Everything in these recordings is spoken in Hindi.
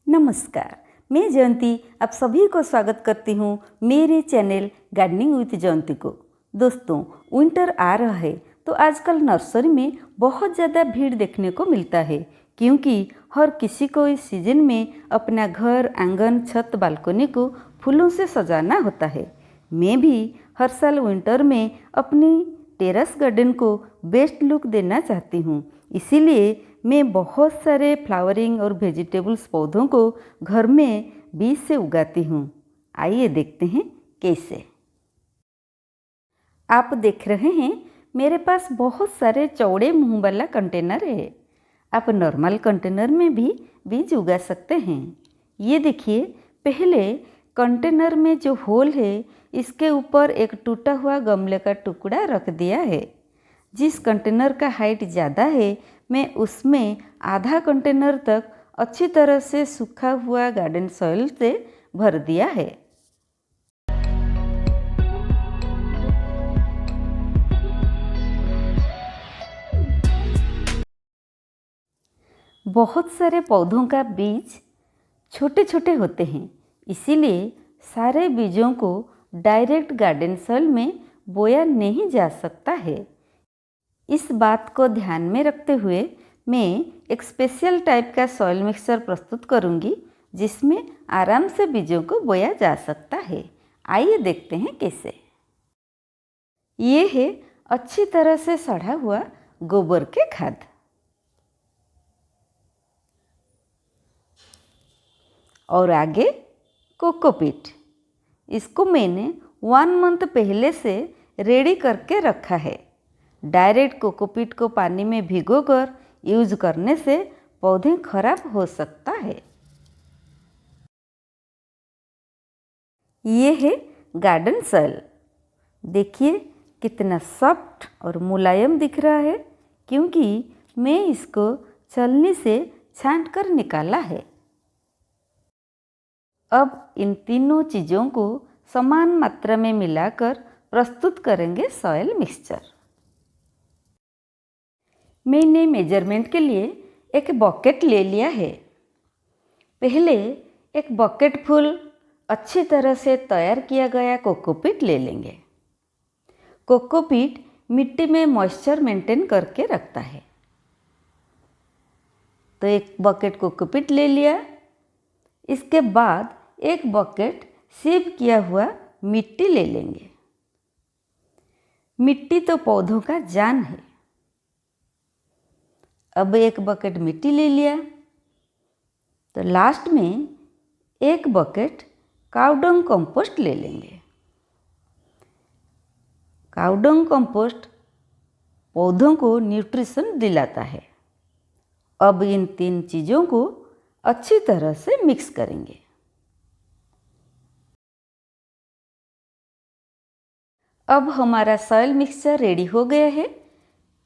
नमस्कार, मैं जयंती आप सभी को स्वागत करती हूँ मेरे चैनल गार्डनिंग विद जयंती को। दोस्तों, विंटर आ रहा है तो आजकल नर्सरी में बहुत ज़्यादा भीड़ देखने को मिलता है, क्योंकि हर किसी को इस सीजन में अपना घर, आंगन, छत, बालकनी को फूलों से सजाना होता है। मैं भी हर साल विंटर में अपनी टेरेस गार्डन को बेस्ट लुक देना चाहती हूँ, इसीलिए मैं बहुत सारे फ्लावरिंग और वेजिटेबल्स पौधों को घर में बीज से उगाती हूँ। आइए देखते हैं कैसे। आप देख रहे हैं मेरे पास बहुत सारे चौड़े मुंह वाला कंटेनर है। आप नॉर्मल कंटेनर में भी बीज उगा सकते हैं। ये देखिए, पहले कंटेनर में जो होल है इसके ऊपर एक टूटा हुआ गमले का टुकड़ा रख दिया है। जिस कंटेनर का हाइट ज़्यादा है मैं उसमें आधा कंटेनर तक अच्छी तरह से सूखा हुआ गार्डन सॉइल से भर दिया है। बहुत सारे पौधों का बीज छोटे छोटे होते हैं, इसीलिए सारे बीजों को डायरेक्ट गार्डन सॉइल में बोया नहीं जा सकता है। इस बात को ध्यान में रखते हुए मैं एक स्पेशल टाइप का सॉइल मिक्सचर प्रस्तुत करूंगी, जिसमें आराम से बीजों को बोया जा सकता है। आइए देखते हैं कैसे। ये है अच्छी तरह से सड़ा हुआ गोबर के खाद। और आगे कोकोपीट। इसको मैंने 1 मंथ पहले से रेडी करके रखा है। डायरेक्ट कोकोपीट को पानी में भिगोकर यूज करने से पौधे खराब हो सकता है। ये है गार्डन सॉइल। देखिए कितना सॉफ्ट और मुलायम दिख रहा है, क्योंकि मैं इसको छलनी से छांट कर निकाला है। अब इन तीनों चीज़ों को समान मात्रा में मिलाकर प्रस्तुत करेंगे सॉइल मिक्सचर। मैंने मेजरमेंट के लिए एक बकेट ले लिया है। पहले एक बकेट फुल अच्छी तरह से तैयार किया गया कोकोपीट ले लेंगे। कोकोपीट मिट्टी में मॉइस्चर मेंटेन करके रखता है। तो एक बकेट कोकोपीट ले लिया। इसके बाद एक बकेट सीव किया हुआ मिट्टी ले लेंगे। मिट्टी तो पौधों का जान है। अब एक बकेट मिट्टी ले लिया, तो लास्ट में एक बकेट काउडंग कंपोस्ट ले लेंगे। काउडंग कंपोस्ट पौधों को न्यूट्रिशन दिलाता है। अब इन 3 चीज़ों को अच्छी तरह से मिक्स करेंगे। अब हमारा सॉइल मिक्सचर रेडी हो गया है।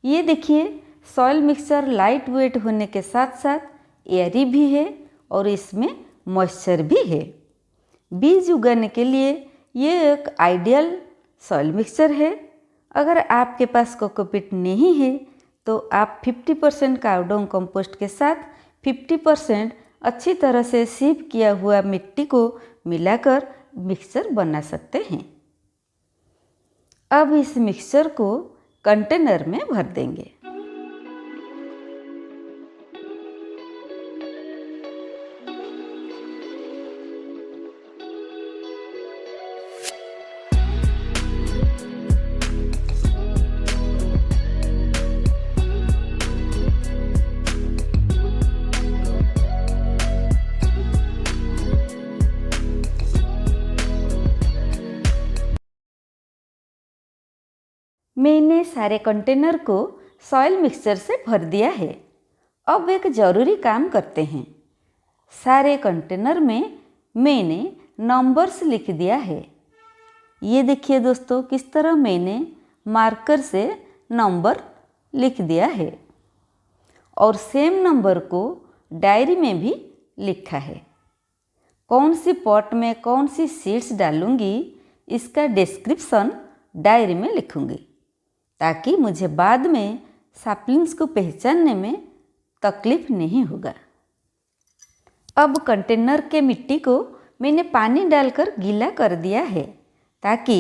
ये देखिए, सॉइल मिक्सचर लाइट वेट होने के साथ साथ एयरी भी है और इसमें मॉइस्चर भी है। बीज उगाने के लिए ये एक आइडियल सॉइल मिक्सचर है। अगर आपके पास कोकोपीट नहीं है तो आप 50% काउडंग कंपोस्ट के साथ 50% अच्छी तरह से सीव किया हुआ मिट्टी को मिलाकर मिक्सचर बना सकते हैं। अब इस मिक्सचर को कंटेनर में भर देंगे। मैंने सारे कंटेनर को सॉइल मिक्सचर से भर दिया है। अब एक ज़रूरी काम करते हैं। सारे कंटेनर में मैंने नंबर्स लिख दिया है। ये देखिए दोस्तों, किस तरह मैंने मार्कर से नंबर लिख दिया है और सेम नंबर को डायरी में भी लिखा है। कौन सी पॉट में कौन सी सीड्स डालूंगी इसका डिस्क्रिप्शन डायरी में लिखूंगी, ताकि मुझे बाद में सैपलिंग्स को पहचानने में तकलीफ नहीं होगा। अब कंटेनर के मिट्टी को मैंने पानी डालकर गीला कर दिया है ताकि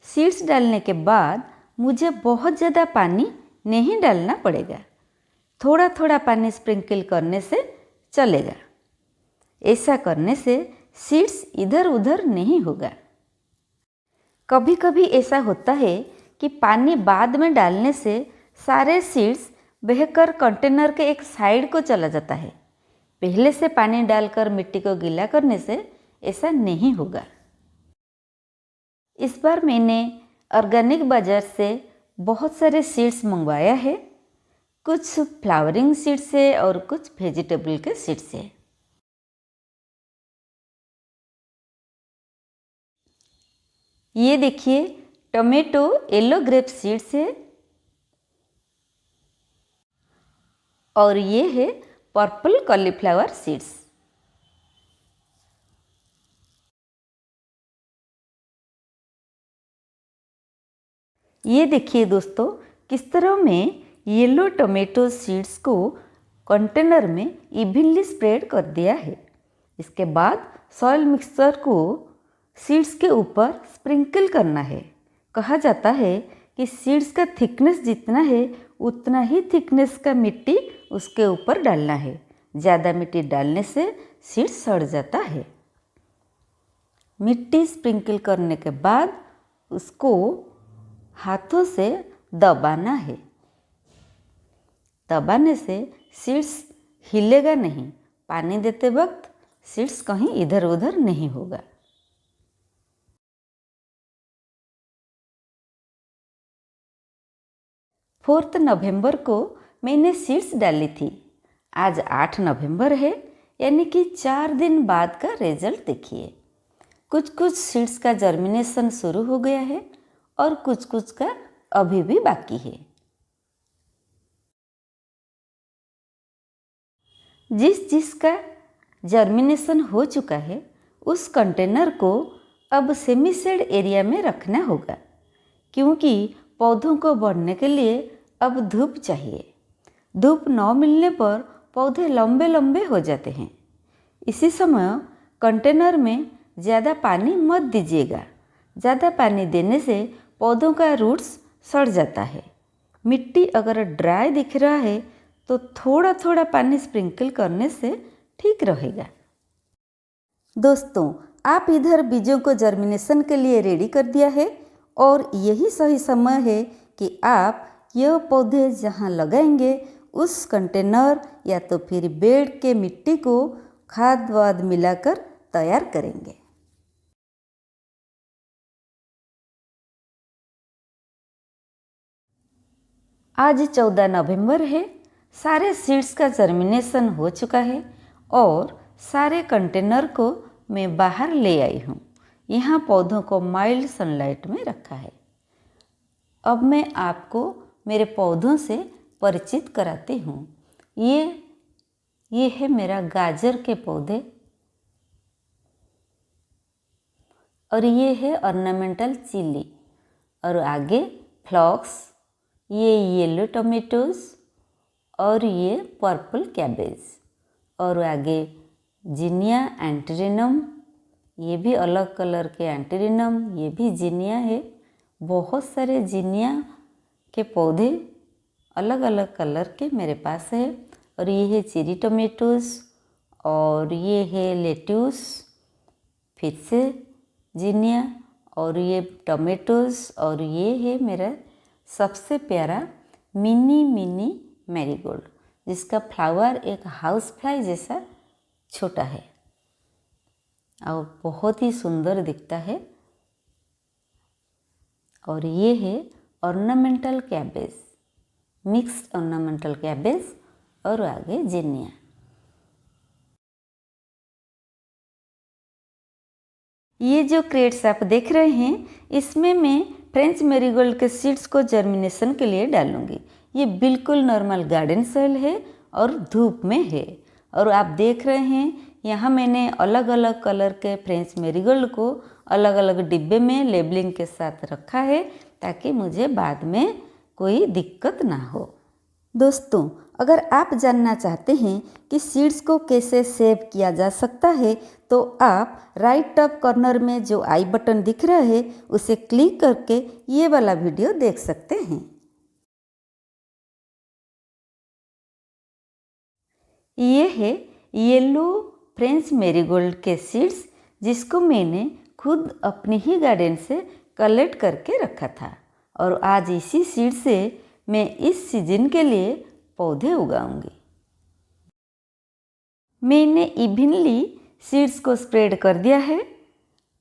सीड्स डालने के बाद मुझे बहुत ज़्यादा पानी नहीं डालना पड़ेगा। थोड़ा थोड़ा पानी स्प्रिंकल करने से चलेगा। ऐसा करने से सीड्स इधर उधर नहीं होगा। कभी कभी ऐसा होता है कि पानी बाद में डालने से सारे सीड्स बहकर कंटेनर के एक साइड को चला जाता है। पहले से पानी डालकर मिट्टी को गीला करने से ऐसा नहीं होगा। इस बार मैंने ऑर्गेनिक बाज़ार से बहुत सारे सीड्स मंगवाया है। कुछ फ्लावरिंग सीड्स है और कुछ वेजिटेबल के सीड्स है। ये देखिए टोमेटो येलो ग्रेप सीड्स है और ये है पर्पल कॉलीफ्लावर सीड्स। ये देखिए दोस्तों किस तरह मैं येलो टोमेटो सीड्स को कंटेनर में इवनली स्प्रेड कर दिया है। इसके बाद सॉइल मिक्सचर को सीड्स के ऊपर स्प्रिंकल करना है। कहा जाता है कि सीड्स का थिकनेस जितना है उतना ही थिकनेस का मिट्टी उसके ऊपर डालना है। ज़्यादा मिट्टी डालने से सीड्स सड़ जाता है। मिट्टी स्प्रिंकल करने के बाद उसको हाथों से दबाना है। दबाने से सीड्स हिलेगा नहीं। पानी देते वक्त सीड्स कहीं इधर उधर नहीं होगा। फोर्थ नवंबर को मैंने सीड्स डाली थी। आज 8 नवंबर है, यानी कि 4 दिन बाद का रिजल्ट देखिए। कुछ कुछ सीड्स का जर्मिनेशन शुरू हो गया है और कुछ कुछ का अभी भी बाकी है। जिसका जर्मिनेशन हो चुका है उस कंटेनर को अब सेमी शेड एरिया में रखना होगा, क्योंकि पौधों को बढ़ने के लिए अब धूप चाहिए। धूप न मिलने पर पौधे लंबे लंबे हो जाते हैं। इसी समय कंटेनर में ज़्यादा पानी मत दीजिएगा। ज़्यादा पानी देने से पौधों का रूट्स सड़ जाता है। मिट्टी अगर ड्राई दिख रहा है तो थोड़ा थोड़ा पानी स्प्रिंकल करने से ठीक रहेगा। दोस्तों, आप इधर बीजों को जर्मिनेशन के लिए रेडी कर दिया है और यही सही समय है कि आप यह पौधे जहाँ लगाएंगे उस कंटेनर या तो फिर बेड के मिट्टी को खाद वाद मिलाकर तैयार करेंगे। आज 14 नवंबर है। सारे सीड्स का जर्मिनेशन हो चुका है और सारे कंटेनर को मैं बाहर ले आई हूँ। यहाँ पौधों को माइल्ड सनलाइट में रखा है। अब मैं आपको मेरे पौधों से परिचित कराती हूँ। ये है मेरा गाजर के पौधे और ये है ऑर्नामेंटल चिली और आगे फ्लॉक्स, ये येलो टोमेटोज़ और ये पर्पल कैबेज और आगे जिनिया एंटेरिनम, ये भी अलग कलर के एंटेरिनम, ये भी जिनिया है। बहुत सारे जिनिया के पौधे अलग अलग कलर के मेरे पास है। और ये है चेरी टोमेटोज़ और ये है लेट्यूस, फिर से जिनिया और ये टोमेटोज़ और ये है मेरा सबसे प्यारा मिनी मैरीगोल्ड, जिसका फ्लावर एक हाउस फ्लाई जैसा छोटा है और बहुत ही सुंदर दिखता है। और ये है ornamental cabbage, mixed ornamental cabbage और आगे जिनिया। ये जो क्रेट्स आप देख रहे हैं इसमें मैं फ्रेंच मैरीगोल्ड के सीड्स को जर्मिनेशन के लिए डालूंगी। ये बिल्कुल नॉर्मल गार्डन सॉइल है और धूप में है। और आप देख रहे हैं यहाँ मैंने अलग अलग कलर के फ्रेंच मैरीगोल्ड को अलग अलग डिब्बे में लेबलिंग के साथ रखा है ताकि मुझे बाद में कोई दिक्कत ना हो। दोस्तों, अगर आप जानना चाहते हैं कि सीड्स को कैसे सेव किया जा सकता है तो आप राइट टॉप कॉर्नर में जो आई बटन दिख रहा है उसे क्लिक करके ये वाला वीडियो देख सकते हैं। ये है येलो फ्रेंच मैरीगोल्ड के सीड्स जिसको मैंने खुद अपने ही गार्डन से कलेक्ट करके रखा था और आज इसी सीड से मैं इस सीजन के लिए पौधे उगाऊंगी। मैंने इवनली सीड्स को स्प्रेड कर दिया है।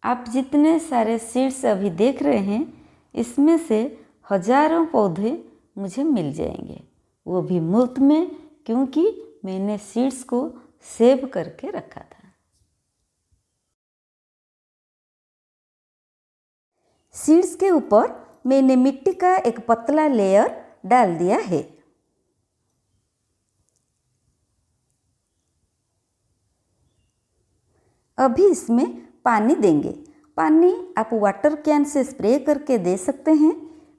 आप जितने सारे सीड्स अभी देख रहे हैं इसमें से हजारों पौधे मुझे मिल जाएंगे, वो भी मुफ्त में, क्योंकि मैंने सीड्स को सेव करके रखा था। सीड्स के ऊपर मैंने मिट्टी का एक पतला लेयर डाल दिया है। अभी इसमें पानी देंगे। पानी आप वाटर कैन से स्प्रे करके दे सकते हैं।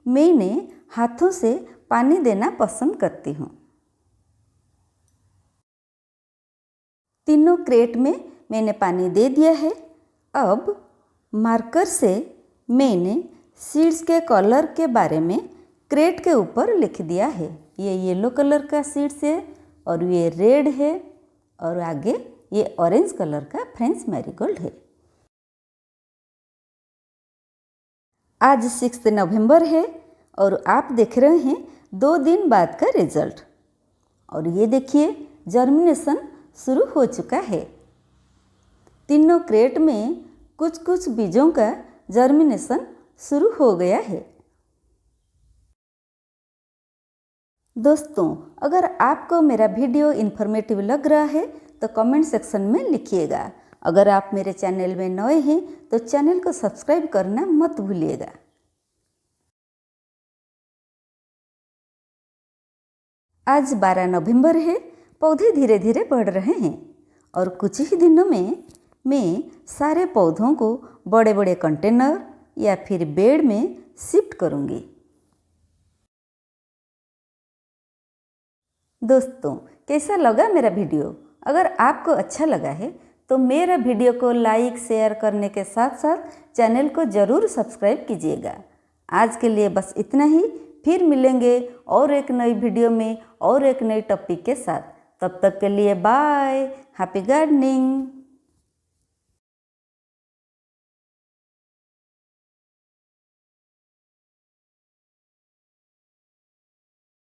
मैंने हाथों से पानी देना पसंद करती हूँ। तीनों क्रेट में मैंने पानी दे दिया है। अब मार्कर से मैंने सीड्स के कलर के बारे में क्रेट के ऊपर लिख दिया है। ये येलो कलर का सीड्स है और ये रेड है और आगे ये ऑरेंज कलर का फ्रेंच मैरीगोल्ड है। आज 6 नवंबर है और आप देख रहे हैं 2 दिन बाद का रिजल्ट। और ये देखिए जर्मिनेशन शुरू हो चुका है। तीनों क्रेट में कुछ कुछ बीजों का जर्मिनेशन शुरू हो गया है। दोस्तों, अगर आपको मेरा वीडियो इन्फॉर्मेटिव लग रहा है तो कमेंट सेक्शन में लिखिएगा। अगर आप मेरे चैनल में नए हैं तो चैनल को सब्सक्राइब करना मत भूलिएगा। आज 12 नवंबर है। पौधे धीरे धीरे बढ़ रहे हैं और कुछ ही दिनों में मैं सारे पौधों को बड़े बड़े कंटेनर या फिर बेड में शिफ्ट करूंगी। दोस्तों, कैसा लगा मेरा वीडियो? अगर आपको अच्छा लगा है तो मेरा वीडियो को लाइक शेयर करने के साथ साथ चैनल को ज़रूर सब्सक्राइब कीजिएगा। आज के लिए बस इतना ही। फिर मिलेंगे और एक नई वीडियो में और एक नई टॉपिक के साथ। तब तक के लिए बाय। Happy gardening.